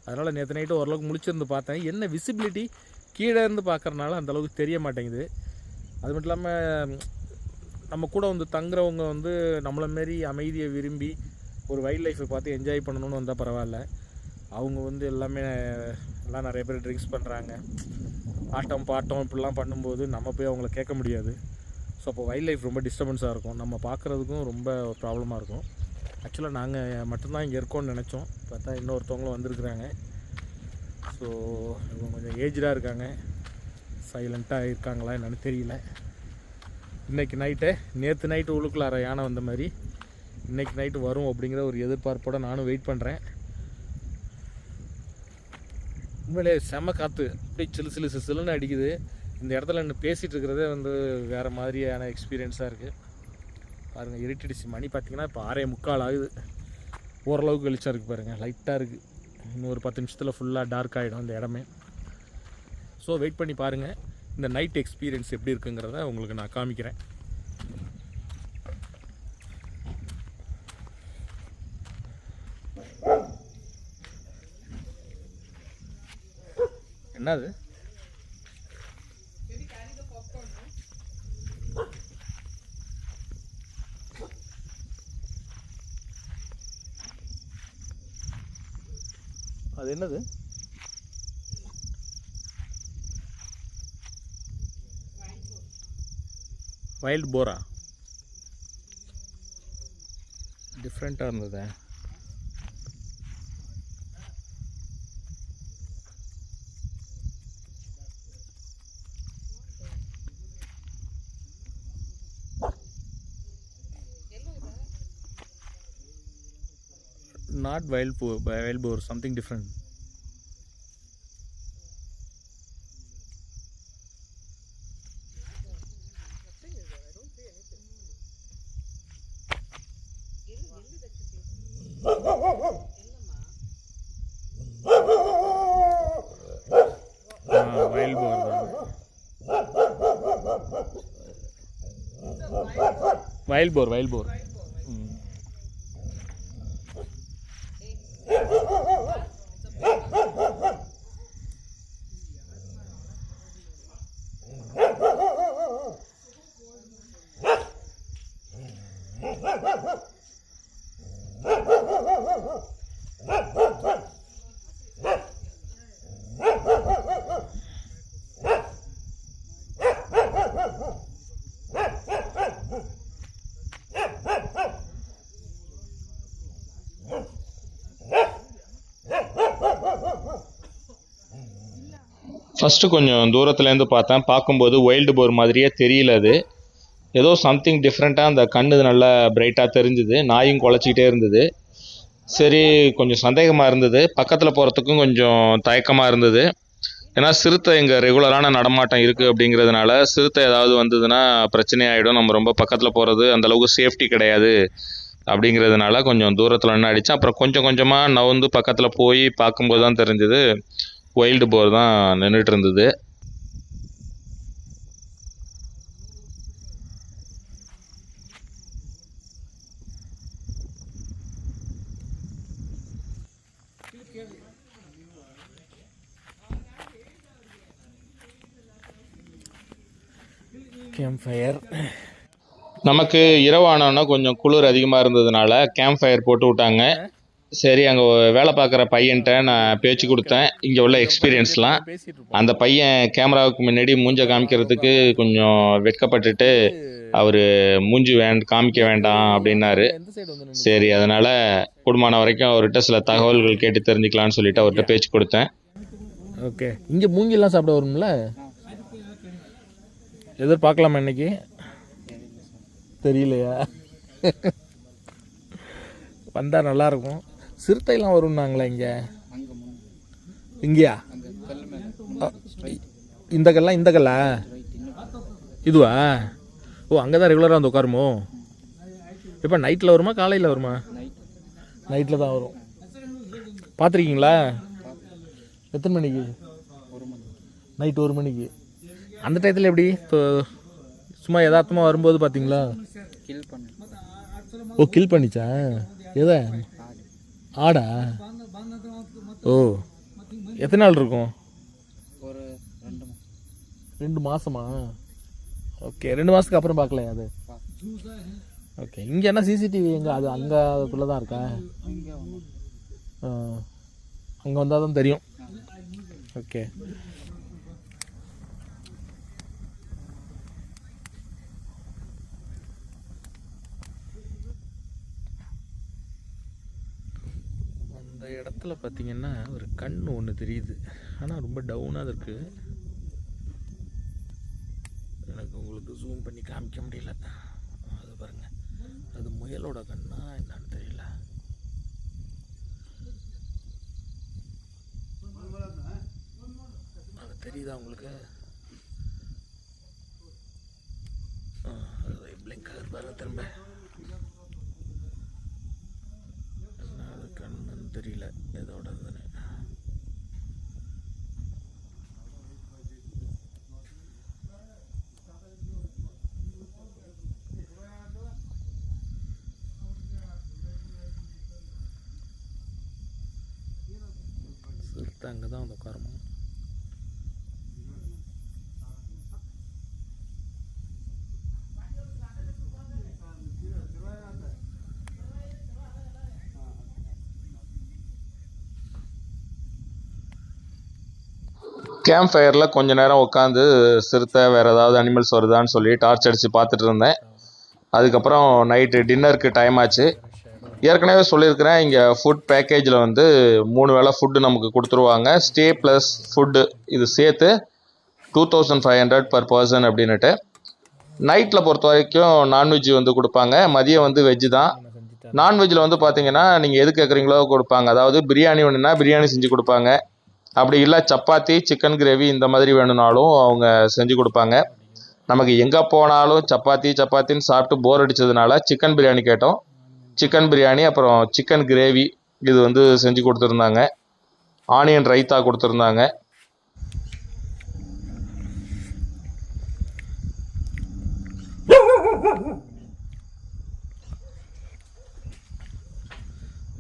அதனால் நேற்று நைட்டு ஓரளவுக்கு முழிச்சிருந்து பார்த்தேன். என்ன விசிபிலிட்டி கீழே இருந்து பார்க்குறனால அந்தளவுக்கு தெரிய மாட்டேங்குது. அது மட்டும் இல்லாமல் நம்ம கூட வந்து தங்குறவங்க வந்து நம்மளை மாரி அமைதியை விரும்பி ஒரு வைல்ட் லைஃப்பை பார்த்து என்ஜாய் பண்ணணும்னு வந்தால் பரவாயில்ல. அவங்க வந்து எல்லாம் நிறைய பேர் ட்ரிங்க்ஸ் பண்ணுறாங்க, ஆட்டம் பாட்டம் இப்படிலாம் பண்ணும்போது நம்ம போய் அவங்கள கேட்க முடியாது. ஸோ அப்போ வைல்ட் லைஃப் ரொம்ப டிஸ்டர்பன்ஸாக இருக்கும், நம்ம பார்க்குறதுக்கும் ரொம்ப ப்ராப்ளமாக இருக்கும். ஆக்சுவலாக நாங்கள் மட்டும்தான் இங்கே இருக்கோம்னு நினச்சோம், பார்த்தா இன்னொருத்தவங்களும் வந்திருக்குறாங்க. ஸோ இவங்க கொஞ்சம் ஏஜ்டாக இருக்காங்க, சைலண்ட்டாக இருக்காங்களா என்னன்னு தெரியல. இன்றைக்கி நைட்டு, நேற்று நைட்டு உள்ளுக்குள்ளார யானை வந்த மாதிரி இன்றைக்கி நைட்டு வரும் அப்படிங்கிற ஒரு எதிர்பார்ப்போடு நானும் வெயிட் பண்ணுறேன். உண்மையிலே செம்ம காற்று, அப்படியே சிலுன்னு அடிக்குது. இந்த இடத்துல இன்னும் பேசிகிட்டு இருக்கிறதே வந்து வேறு மாதிரியான எக்ஸ்பீரியன்ஸாக இருக்குது. பாருங்கள், இருட்டிடுச்சு. மணி பார்த்திங்கன்னா இப்போ 6:45 ஆகுது. ஓரளவுக்கு வெளிச்சம் இருக்குது பாருங்கள், லைட்டாக இருக்குது. இன்னும் ஒரு 10 நிமிஷத்தில் ஃபுல்லாக டார்க் ஆகிடும் இந்த இடமே. ஸோ வெயிட் பண்ணி பாருங்கள், இந்த நைட் எக்ஸ்பீரியன்ஸ் எப்படி இருக்குங்கிறத உங்களுக்கு நான் காமிக்கிறேன். என்னது அது? என்னது? வைல்ட் போரா? டிஃப்ரெண்ட்டாக இருந்தது. Not wild boar, something different. Wild boar தான். வைல்ட் போர் ஃபஸ்ட்டு கொஞ்சம் தூரத்துலேருந்து பார்த்தேன். பார்க்கும்போது வைல்டு போர் மாதிரியே தெரியல. அது ஏதோ சம்திங் டிஃப்ரெண்ட்டாக அந்த கண்ணு நல்லா பிரைட்டாக தெரிஞ்சுது. நாயும் குலைச்சிக்கிட்டே இருந்தது. சரி, கொஞ்சம் சந்தேகமாக இருந்தது. பக்கத்தில் போகிறதுக்கும் கொஞ்சம் தயக்கமாக இருந்தது. ஏன்னா சிறுத்தை இங்கே ரெகுலரான நடமாட்டம் இருக்குது அப்படிங்கிறதுனால சிறுத்தை ஏதாவது வந்ததுன்னா பிரச்சனையாயிடும். நம்ம ரொம்ப பக்கத்தில் போகிறது அந்தளவுக்கு சேஃப்டி கிடையாது அப்படிங்கிறதுனால கொஞ்சம் தூரத்தில் நின்று அடித்தேன். அப்புறம் கொஞ்சம் கொஞ்சமாக நவுந்து பக்கத்தில் போய் பார்க்கும்போது தான் தெரிஞ்சது வைல்டு போர் தான் நின்றுட்டு இருந்தது. Camp fire. நமக்கு இரவானோன்னா கொஞ்சம் குளிர் அதிகமாக இருந்ததுனால கேம்ப் ஃபயர் போட்டு விட்டாங்க. சரி, அங்கே வேலை பார்க்குற பையன்கிட்ட நான் பேச்சு கொடுத்தேன் இங்கே உள்ள எக்ஸ்பீரியன்ஸ்லாம். அந்த பையன் கேமராவுக்கு முன்னாடி மூஞ்ச காமிக்கிறதுக்கு கொஞ்சம் வெட்கப்பட்டுட்டு அவர் மூஞ்சி காமிக்க வேண்டாம் அப்படின்னாரு. சரி, அதனால் கூடுமான வரைக்கும் அவர்கிட்ட சில தகவல்கள் கேட்டு தெரிஞ்சுக்கலான்னு சொல்லிட்டு அவர்கிட்ட பேச்சு கொடுத்தேன். ஓகே, இங்கே மூங்கிலாம் சாப்பிட வரும்ல, எதிர்பார்க்கலாமா இன்னைக்கு? தெரியலையா? வந்தால் நல்லாயிருக்கும். சிறுத்தைலாம் வரும்னாங்களா இங்கே? இங்கேயா? இந்த கல்லா இதுவா? ஓ, அங்கே தான் ரெகுலராக வந்து உட்காருமோ? இப்போ நைட்டில் வருமா காலையில் வருமா? நைட்டில் தான் வரும். பார்த்துருக்கீங்களா? எத்தனை மணிக்கு? நைட்டு 1 மணிக்கு. அந்த டயத்தில் எப்படி இப்போ சும்மா யதார்த்தமாக வரும்போது பார்த்தீங்களா? ஓ, கில் பண்ணிச்சா? எதை? ஆடா? ஓ, எத்தனை நாள் இருக்கும்? 2 மாதமா? ஓகே, 2 மாதத்துக்கு அப்புறம் பார்க்கலையா அது? ஓகே, இங்கே என்ன சிசிடிவி எங்கே? அது அங்கே அதுக்குள்ளே தான் இருக்கா? அங்கே வந்தால் தான் தெரியும். ஓகே, அந்த இடத்துல பார்த்தீங்கன்னா ஒரு கண் ஒன்று தெரியுது. ஆனால் ரொம்ப டவுனாக இருக்குது. எனக்கு உங்களுக்கு ஜூம் பண்ணி காமிக்க முடியல. அது பாருங்க, அது முயலோட கண்ணா என்னன்னு தெரியல. அது தெரியுதா உங்களுக்கு? பிளிங்க் ஆகுது பாருங்க திரும்ப. அது கண்ணுன்னு தெரியல எதோடதுன்னு. சிறுத்தை அங்கே தான் வந்து உட்காரணும். கேம்ப் ஃபயரில் கொஞ்ச நேரம் உட்காந்து சிறுத்தை வேறு ஏதாவது அனிமல்ஸ் வருதான்னு சொல்லி டார்ச் அடித்து பார்த்துட்டு இருந்தேன். அதுக்கப்புறம் நைட்டு டின்னருக்கு டைம் ஆச்சு. ஏற்கனவே சொல்லியிருக்கிறேன், இங்கே ஃபுட் பேக்கேஜில் வந்து 3 வேளை ஃபுட்டு நமக்கு கொடுத்துருவாங்க. ஸ்டே ப்ளஸ் ஃபுட்டு இது சேர்த்து 2500 per person அப்படின்னுட்டு. நைட்டில் பொறுத்த வரைக்கும் நான்வெஜ் வந்து கொடுப்பாங்க. மதியம் வந்து வெஜ்ஜு தான். நான்வெஜ்ஜில் வந்து பார்த்தீங்கன்னா நீங்கள் எது கேட்குறீங்களோ கொடுப்பாங்க. அதாவது பிரியாணி வேணுன்னா பிரியாணி செஞ்சு கொடுப்பாங்க. அப்படி இல்லை சப்பாத்தி சிக்கன் கிரேவி இந்த மாதிரி வேணும்னாலும் அவங்க செஞ்சு கொடுப்பாங்க. நமக்கு எங்கே போனாலும் சப்பாத்தின்னு சாப்பிட்டு போர் அடித்ததுனால சிக்கன் பிரியாணி கேட்டோம். சிக்கன் பிரியாணி, அப்புறம் சிக்கன் கிரேவி இது வந்து செஞ்சு கொடுத்துருந்தாங்க. ஆனியன் ரைத்தா கொடுத்துருந்தாங்க.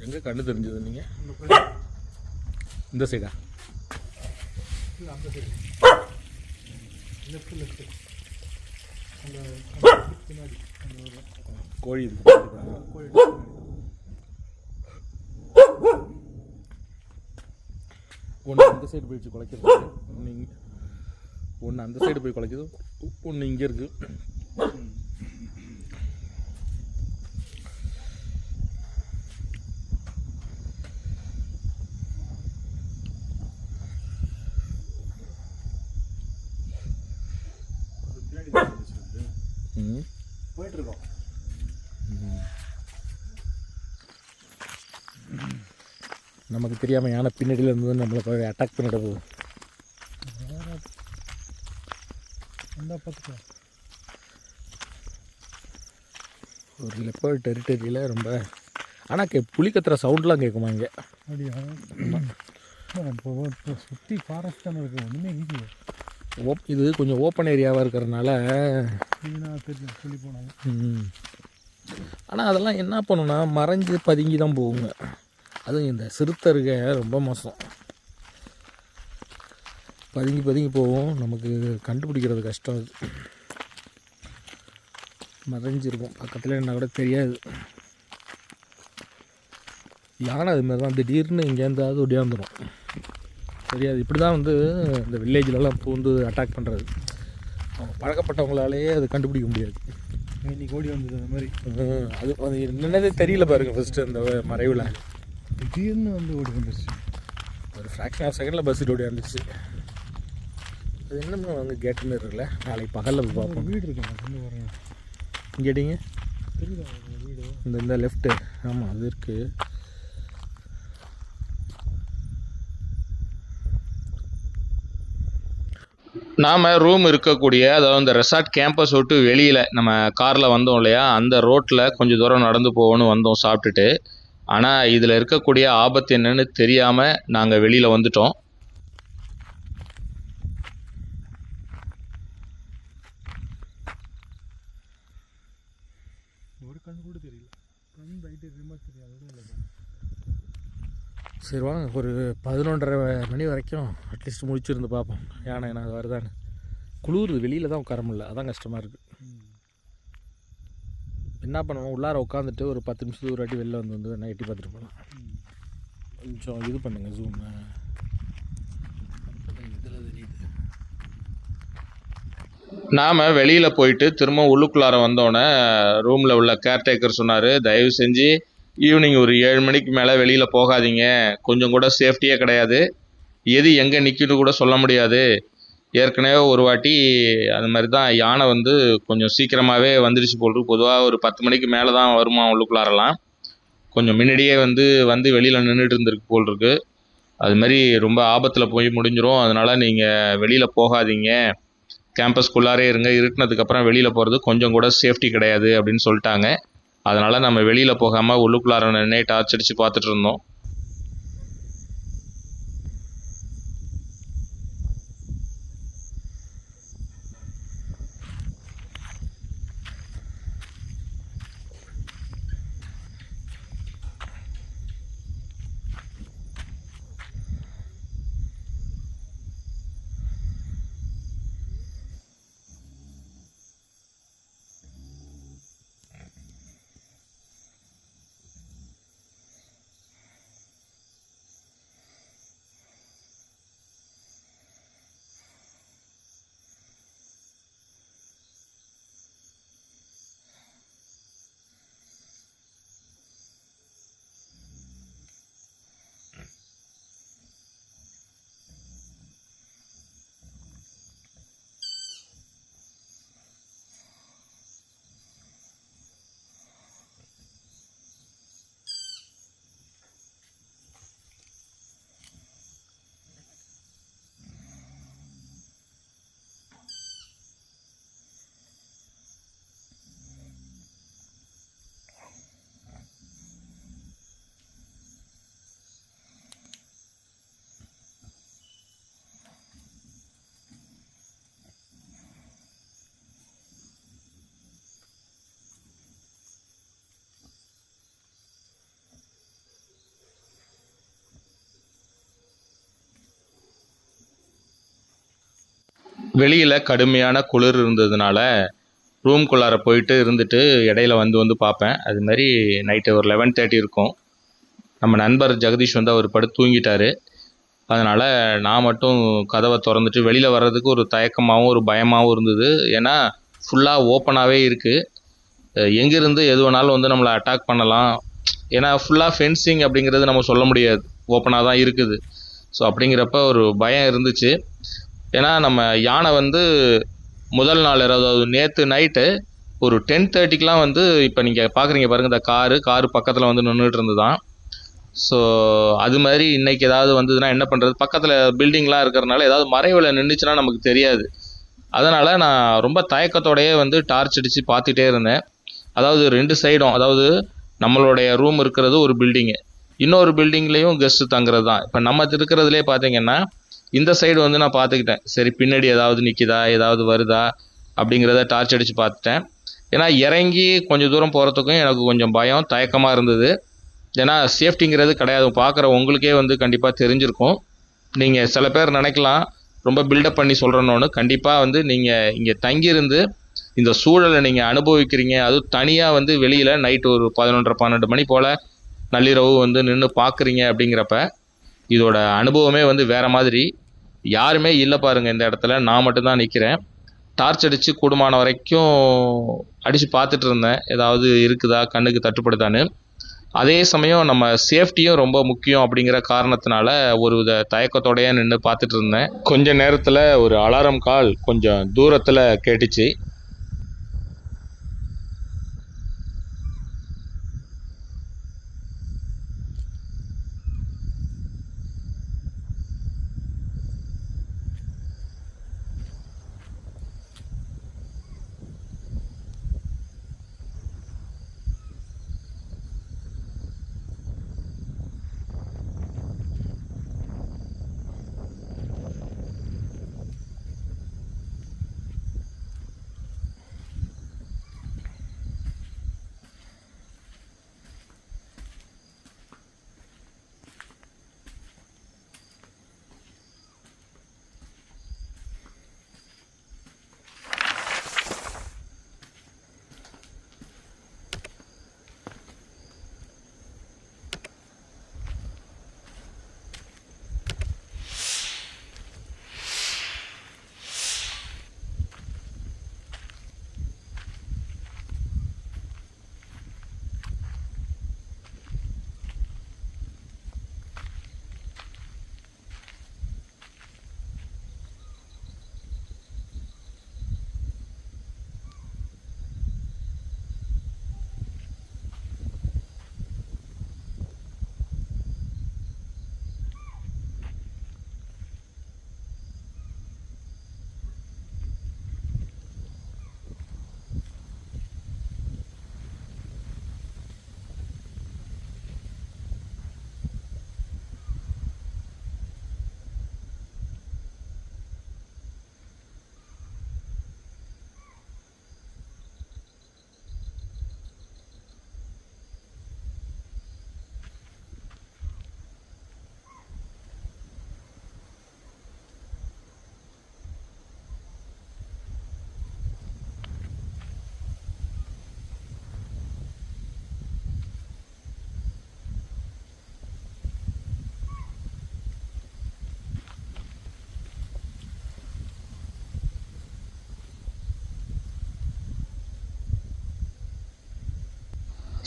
எங்கே கண்டு தெரிஞ்சது நீங்கள்? இந்த சைடா? அந்த சைடு லெஃப்ட் அந்த பின்னாடி கோழி கோழி ஒன்று அந்த சைடு போயிடுச்சு குலைக்கிறது, ஒன்று அந்த சைடு போய் குலைக்குது, ஒன்று இங்கே இருக்குது. போயிட்டுருக்கோம். நமக்கு தெரியாமல் யானை பின்னாடியில் இருந்து நம்மளை போய் அட்டாக் பண்ணிட போகுது. அந்த பக்கத்தில் ஒரு லெப்பர்ட் டெரிட்டரியில் ரொம்ப, ஆனால் புலி கத்துற சவுண்ட்லாம் கேட்குமா இங்கே? அப்படியா? இப்போ சுற்றி ஃபாரஸ்ட் தானே இருக்குது, ஒன்றுமே இல்லையே. இது கொஞ்சம் ஓப்பன் ஏரியாவாக இருக்கிறதுனால தெரியும் சொல்லி போனாங்க. ஆனால் அதெல்லாம் என்ன பண்ணுன்னா மறைஞ்சு பதுங்கி தான் போகுங்க. அதுவும் இந்த சிறுத்தைருக ரொம்ப மோசம், பதுங்கி போகும், நமக்கு கண்டுபிடிக்கிறது கஷ்டம். அது மறைஞ்சிருக்கும், பக்கத்தில் என்ன கூட தெரியாது. யானை அதுமாதிரி தான் திடீர்னு இங்கேருந்தாவது ஒடியாந்துடும், தெரியாது. இப்படி தான் வந்து இந்த வில்லேஜ்லலாம் பூந்து அட்டாக் பண்ணுறது. அவங்க பழக்கப்பட்டவங்களாலேயே அது கண்டுபிடிக்க முடியாது. இன்னைக்கு ஓடி வந்தது அந்த மாதிரி. அது என்னன்னதே தெரியல பாருங்கள். ஃபஸ்ட்டு அந்த மறைவில் திடீர்னு வந்து ஓடி வந்துருச்சு. ஒரு ஃப்ராக்ஷன் ஆஃப் செகண்டில் பஸ் ஓடி வந்துருச்சு. அது என்னமோ அங்கே கேட்டுன்னு இருக்குல்ல, நாளைக்கு பகலில் போய் பார்ப்போம். வீடு இருக்குங்க, கொண்டு வரேன். கேட்டீங்க தெரியுதா வீடு? இந்த லெஃப்ட்டு, ஆமாம் அது இருக்குது. நாம் ரூம் இருக்கக்கூடிய, அதாவது இந்த ரெசார்ட் கேம்பஸ் விட்டு வெளியில் நம்ம காரில் வந்தோம் இல்லையா, அந்த ரோட்டில் கொஞ்சம் தூரம் நடந்து போகணும்னு வந்தோம் சாப்பிட்டுட்டு. ஆனால் இதில் இருக்கக்கூடிய ஆபத்து என்னன்னு தெரியாமல் நாங்கள் வெளியில் வந்துட்டோம். ஒரு கண் கூட தெரியல, கண் ரைட்டு ரிமோட் தெரியாது. சரி வாங்க, ஒரு 11:30 மணி வரைக்கும் அட்லீஸ்ட் முடிச்சிருந்து பார்ப்போம் யானை என்ன வருதான்னு. குளிர் வெளியில் தான் உட்கார முடியல, அதான் கஷ்டமாக இருக்குது. என்ன பண்ணுவோம், உள்ளார உட்காந்துட்டு ஒரு 10 நிமிஷத்துக்கு ஒரு வாட்டி வெளில வந்து என்ன எட்டி பார்த்துட்டு போகலாம். கொஞ்சம் இது பண்ணுங்கள் ஜூம், இதில் தெரியுது. நாம் வெளியில் போயிட்டு திரும்ப உள்ளுக்குள்ளார வந்தோடனே ரூமில் உள்ள கேர்டேக்கர் சொன்னார், தயவு செஞ்சு ஈவினிங் ஒரு 7 மணிக்கு மேலே வெளியில் போகாதீங்க, கொஞ்சம் கூட சேஃப்டியே கிடையாது, எது எங்கே நிற்கின்னு கூட சொல்ல முடியாது. ஏற்கனவே ஒரு வாட்டி அது மாதிரி தான் யானை வந்து கொஞ்சம் சீக்கிரமாகவே வந்துடுச்சு போல் இருக்கு. பொதுவாக ஒரு 10 மணிக்கு மேலே தான் வருமா உள்ளுக்குள்ளாரெல்லாம், கொஞ்சம் முன்னாடியே வந்து வெளியில் நின்றுட்டு இருந்திருக்கு போல் இருக்கு. அது மாதிரி ரொம்ப ஆபத்தில் போய் முடிஞ்சிடும். அதனால் நீங்கள் வெளியில் போகாதீங்க, கேம்பஸ்குள்ளாரே இருங்க, இருட்டினதுக்கப்புறம் வெளியில் போகிறது கொஞ்சம் கூட சேஃப்டி கிடையாது அப்படின்னு சொல்லிட்டாங்க. அதனால் நம்ம வெளியில் போகாமல் உள்ளுக்குள்ளார நின்று டார்ச் அடித்து பார்த்துட்டு இருந்தோம். வெளியில் கடுமையான குளிர் இருந்ததுனால ரூம்குள்ளார போயிட்டு இருந்துட்டு இடையில வந்து பார்ப்பேன். அது மாதிரி நைட்டு ஒரு 11:30 இருக்கும். நம்ம நண்பர் ஜெகதீஷ் வந்து அவர் படுத்து தூங்கிட்டார். அதனால் நான் மட்டும் கதவை திறந்துட்டு வெளியில் வர்றதுக்கு ஒரு தயக்கமாகவும் ஒரு பயமாகவும் இருந்தது. ஏன்னா ஃபுல்லாக ஓப்பனாகவே இருக்குது. எங்கேருந்து எது வேணாலும் வந்து நம்மளை அட்டாக் பண்ணலாம். ஏன்னா ஃபுல்லாக ஃபென்சிங் அப்படிங்கிறது நம்ம சொல்ல முடியாது, ஓப்பனாக தான் இருக்குது. ஸோ அப்படிங்கிறப்ப ஒரு பயம் இருந்துச்சு. ஏன்னா நம்ம யானை வந்து முதல் நாள், அதாவது நேற்று நைட்டு ஒரு 10:30க்கெலாம் வந்து, இப்போ நீங்கள் பார்க்குறீங்க பாருங்கள், இந்த காரு பக்கத்தில் வந்து நின்றுட்டு இருந்துதான். ஸோ அது மாதிரி இன்றைக்கி ஏதாவது வந்ததுன்னா என்ன பண்ணுறது? பக்கத்தில் பில்டிங்லாம் இருக்கிறதுனால ஏதாவது மறைவில் நின்றுச்சுன்னா நமக்கு தெரியாது. அதனால் நான் ரொம்ப தயக்கத்தோடையே வந்து டார்ச் அடித்து பார்த்துட்டே இருந்தேன். அதாவது 2 சைடும், அதாவது நம்மளுடைய ரூம் இருக்கிறது ஒரு பில்டிங்கு, இன்னொரு பில்டிங்லேயும் கெஸ்ட்டு தங்குறது தான். இப்போ நம்ம இருக்கிறதுலே பார்த்தீங்கன்னா இந்த சைடு வந்து நான் பார்த்துக்கிட்டேன். சரி, பின்னாடி ஏதாவது நிற்கிதா, ஏதாவது வருதா அப்படிங்கிறத டார்ச் அடித்து பார்த்துட்டேன். ஏன்னா இறங்கி கொஞ்சம் தூரம் போகிறதுக்கும் எனக்கு கொஞ்சம் பயம், தயக்கமாக இருந்தது. ஏன்னா சேஃப்டிங்கிறது கிடையாது. பார்க்குற உங்களுக்கே வந்து கண்டிப்பாக தெரிஞ்சிருக்கும். நீங்கள் சில பேர் நினைக்கலாம் ரொம்ப பில்டப் பண்ணி சொல்கிறேன்னு. கண்டிப்பாக வந்து நீங்கள் இங்கே தங்கியிருந்து இந்த சூழலை நீங்கள் அனுபவிக்கிறீங்க. அதுவும் தனியாக வந்து வெளியில் நைட்டு ஒரு 11:30-12 மணி போல் நள்ளிரவு வந்து நின்று பார்க்குறீங்க அப்படிங்கிறப்ப இதோட அனுபவமே வந்து வேறு மாதிரி. யாருமே இல்லை பாருங்கள் இந்த இடத்துல, நான் மட்டும்தான் நிற்கிறேன். டார்ச் அடித்து கூடுமான வரைக்கும் அடித்து பார்த்துட்டு இருந்தேன், ஏதாவது இருக்குதா, கண்ணுக்கு தட்டுப்படுதான்னு. அதே சமயம் நம்ம சேஃப்டியும் ரொம்ப முக்கியம் அப்படிங்கிற காரணத்தினால ஒரு வித தயக்கத்தோடையே நின்று பார்த்துட்டு இருந்தேன். கொஞ்ச நேரத்தில் ஒரு அலாரம் கால் கொஞ்சம் தூரத்தில் கேட்டுச்சு.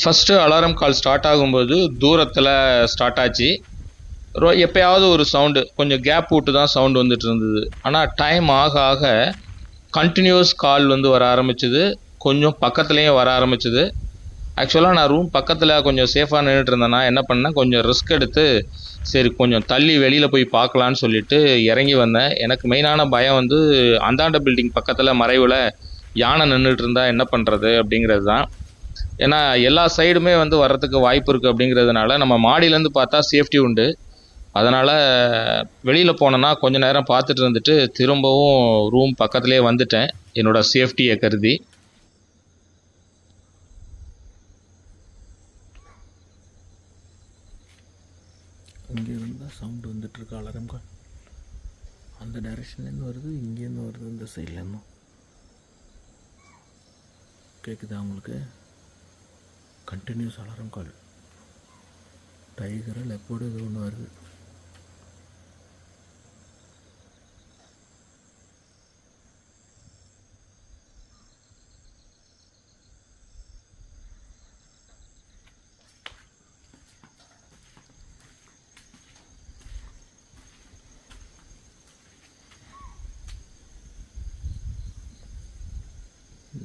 ஃபஸ்ட்டு அலாரம் கால் ஸ்டார்ட் ஆகும்போது தூரத்தில் ஸ்டார்ட் ஆச்சு. எப்போயாவது ஒரு சவுண்டு, கொஞ்சம் கேப் விட்டு தான் சவுண்டு வந்துட்டு இருந்தது. ஆனால் டைம் ஆக ஆக கண்டினியூஸ் கால் வந்து வர ஆரம்பிச்சுது, கொஞ்சம் பக்கத்துலேயும் வர ஆரம்பிச்சுது. ஆக்சுவலாக நான் ரூம் பக்கத்தில் கொஞ்சம் சேஃபாக நின்றுட்டு இருந்தேன்னா என்ன பண்ணேன், கொஞ்சம் ரிஸ்க் எடுத்து சரி கொஞ்சம் தள்ளி வெளியில் போய் பார்க்கலான்னு சொல்லிட்டு இறங்கி வந்தேன். எனக்கு மெயினான பயம் வந்து அந்தாண்ட பில்டிங் பக்கத்தில் மறைவில் யானை நின்றுட்டு இருந்தால் என்ன பண்ணுறது அப்படிங்கிறது தான். ஏன்னா எல்லா சைடுமே வந்து வர்றதுக்கு வாய்ப்பு இருக்குது அப்படிங்கிறதுனால நம்ம மாடியிலேருந்து பார்த்தா சேஃப்டி உண்டு. அதனால் வெளியில் போனேன்னா கொஞ்சம் நேரம் பார்த்துட்டு இருந்துட்டு திரும்பவும் ரூம் பக்கத்துலேயே வந்துட்டேன், என்னோடய சேஃப்டியை கருதி. இங்கே இருந்தால் சவுண்டு வந்துட்டுருக்கு அலாரம் கால். அந்த அந்த டைரெக்ஷன்லேருந்து வருது, இங்கேருந்து வருது, இந்த சைட்லேருந்தும். கேட்குதா உங்களுக்கு? கண்டினியூஸ் அலாரம் கால். டைகரு லெப்போடு இது ஒன்று வருது.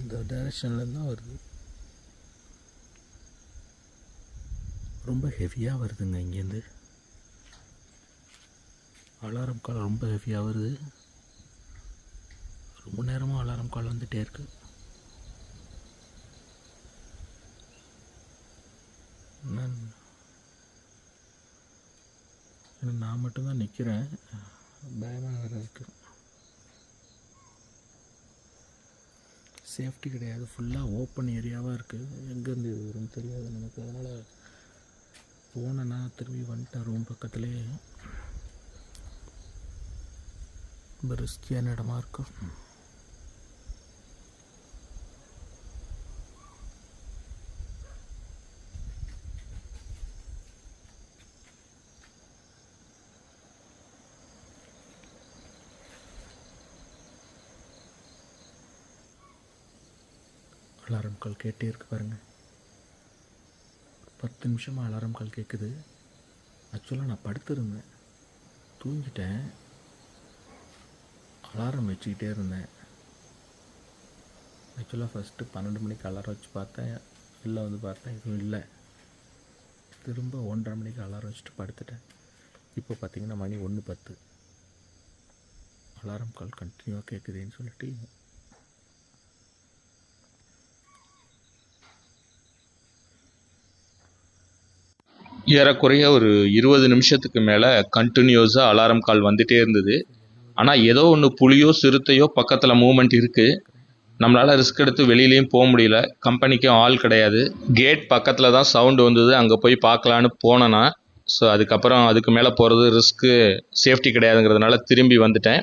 இந்த டைரெக்ஷன்லேருந்து தான் வருது. ரொம்ப ஹெவியாக வருதுங்க இங்கேருந்து. அலாரம் கால் ரொம்ப ஹெவியாக வருது. ரொம்ப நேரமாக அலாரம் கால் வந்துகிட்டே இருக்கு. நான் மட்டும்தான் நிற்கிறேன், பயமாக வேறு இருக்கு. சேஃப்டி கிடையாது, ஃபுல்லாக ஓப்பன் ஏரியாவாக இருக்குது. எங்கேருந்து இது வரும்னு தெரியாது நமக்கு. அதனால் போனேன்னா திரும்பி வந்துட்டேன் ரூம் பக்கத்துலேயே. ரொம்ப ரிஸ்கியான இடமா இருக்கும். அலாரம் கால் கேட்டே இருக்கு பாருங்கள். 10 நிமிஷமாக அலாரம் கால் கேட்குது. ஆக்சுவலாக நான் படுத்திருந்தேன், தூங்கிட்டேன், அலாரம் வச்சுக்கிட்டே இருந்தேன். ஆக்சுவலாக ஃபஸ்ட்டு 12 மணிக்கு அலாரம் வச்சு பார்த்தேன், இல்லை வந்து பார்த்தேன் எதுவும் இல்லை. திரும்ப 1:30 மணிக்கு அலாரம் வச்சுட்டு படுத்துட்டேன். இப்போ பார்த்தீங்கன்னா மணி 1:10. அலாரம் கால் கண்டினியூவாக கேட்குதுன்னு சொல்லிட்டு ஏறக்குறைய ஒரு 20 நிமிஷத்துக்கு மேலே கண்டினியூஸாக அலாரம் கால் வந்துகிட்டே இருந்தது. ஆனால் ஏதோ ஒன்று புலியோ சிறுத்தையோ பக்கத்தில் மூமெண்ட் இருக்குது. நம்மளால் ரிஸ்க் எடுத்து வெளியிலையும் போக முடியல, கம்பெனிக்கும் ஆள் கிடையாது. கேட் பக்கத்தில் தான் சவுண்டு வந்தது, அங்கே போய் பார்க்கலான்னு போனேன்னா. ஸோ அதுக்கப்புறம் அதுக்கு மேலே போகிறது ரிஸ்க்கு, சேஃப்டி கிடையாதுங்கிறதுனால திரும்பி வந்துட்டேன்.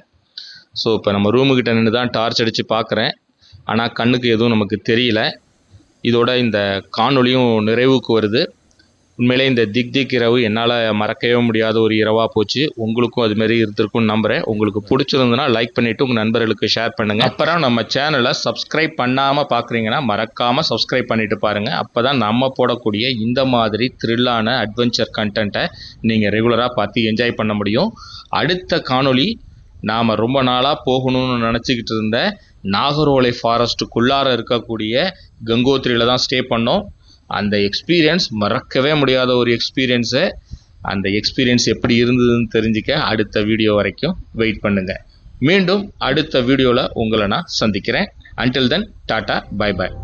ஸோ இப்போ நம்ம ரூமுக்கிட்ட நின்று தான் டார்ச் அடித்து பார்க்குறேன். ஆனால் கண்ணுக்கு எதுவும் நமக்கு தெரியல. இதோட இந்த காணொளியும் நிறைவுக்கு வருது. உண்மையிலே இந்த திக் இரவு என்னால் மறக்கவே முடியாத ஒரு இரவாக போச்சு. உங்களுக்கும் அதுமாரி இருந்திருக்கும்னு நம்புகிறேன். உங்களுக்கு பிடிச்சிருந்ததுன்னா லைக் பண்ணிவிட்டு உங்கள் நண்பர்களுக்கு ஷேர் பண்ணுங்கள். அப்புறம் நம்ம சேனலை சப்ஸ்கிரைப் பண்ணாமல் பார்க்குறீங்கன்னா மறக்காமல் சப்ஸ்கிரைப் பண்ணிவிட்டு பாருங்கள். அப்போ தான் நம்ம போடக்கூடிய இந்த மாதிரி த்ரில்லான அட்வென்ச்சர் கண்டென்ட்டை நீங்கள் ரெகுலராக பார்த்து என்ஜாய் பண்ண முடியும். அடுத்த காணொளி நாம் ரொம்ப நாளாக போகணும்னு நினச்சிக்கிட்டு இருந்த நாகர்ஹோலை ஃபாரஸ்ட்டுக்குள்ளார இருக்கக்கூடிய கங்கோத்ரியில் தான் ஸ்டே பண்ணோம். அந்த எக்ஸ்பீரியன்ஸ் மறக்கவே முடியாத ஒரு எக்ஸ்பீரியன்ஸு. அந்த எக்ஸ்பீரியன்ஸ் எப்படி இருந்ததுன்னு தெரிஞ்சுக்க அடுத்த வீடியோ வரைக்கும் வெயிட் பண்ணுங்கள். மீண்டும் அடுத்த வீடியோவில் உங்களை நான் சந்திக்கிறேன். Until then tata, bye bye.